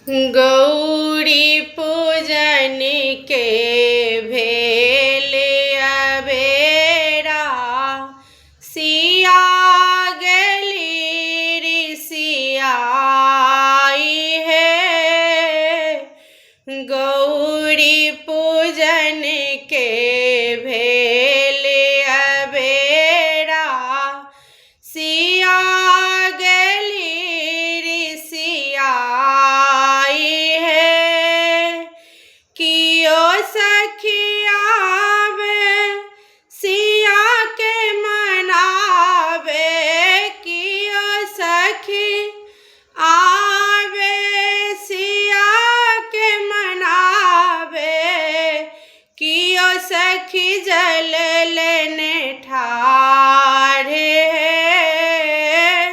गौरी पूजन के भेल अबेरा, सिया गेली ऋषियाई है। गौरी पूजन के भेल अबेरा, सिया गेली ऋषियाई है। कियो सखिया सिया के मनावे, कियो सखी आवे सिया के मनावे। कियो सखी जल लेने ठाढ़े है,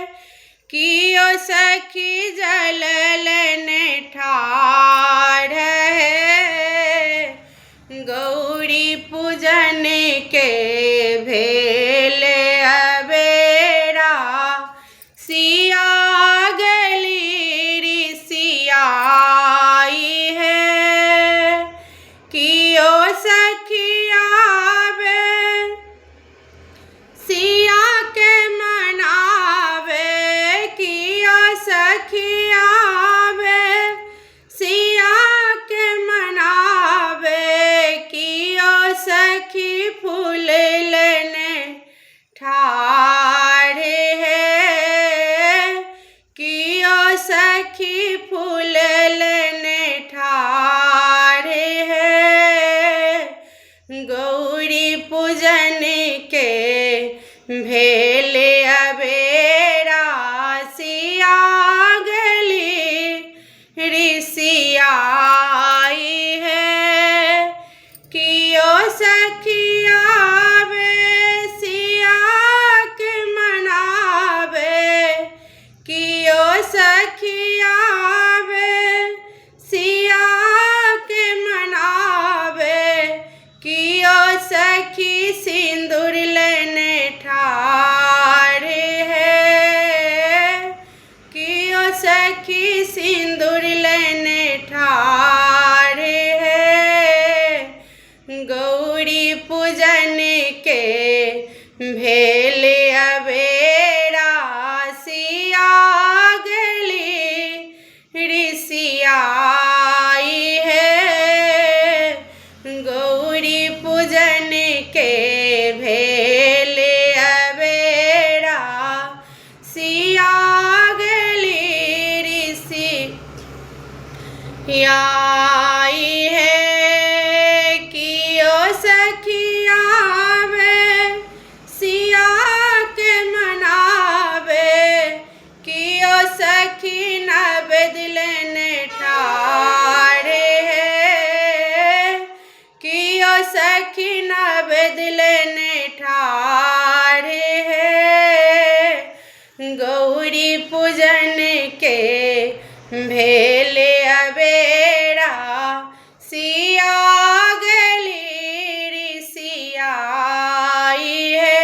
कियो सखी जल लेने ठाढ़ है। गौरी पूजन के भेल अबेरा, सिया गेली ऋषियाई है। कियो सखिया सिया के मनावे, कियो सखिया सिया के मनावे। कियो सखी फूल लेने ठाढ़े है, कियो सखी फूल लेने ठाढ़े है। गौरी पूजन के भेल अबेरा, सिया गेली ऋषियाई है। कियो सखिया सिया के मनावे, कियो सखिया सिया के मनावे। कियो सखी सिंदूर लेने ठाढ़े है, कियो सखी सिंदूर लेने ठाढ़े है। गौरी पूजन के भेल अबेरा, सिया गेली ऋषियाई है। गौरी पूजन के भेल अबेरा, सिया गेली ऋषियाई है। कियो सखिया सिया के मनावे, कियो सखी नवेद लेने ठाढ़े है। कियो सखी नवेद लेने ठाढ़े है। गौरी पूजन के भेल अबेरा, सिया गेली ऋषियाई है।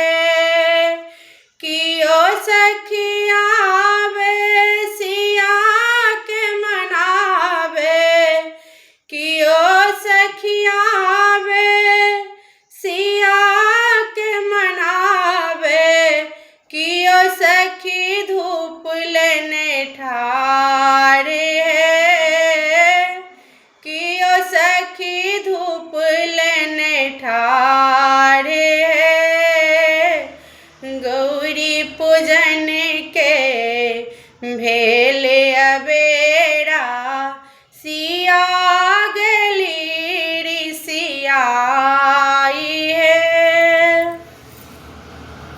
कियो सखिया सिया के मनावे, कियो सखिया सिया के मनावे। कियो सखी धूप लेने ठाढ़े है, कियो सखी धूप लेने ठाढ़े है। गौरी पूजन के भेल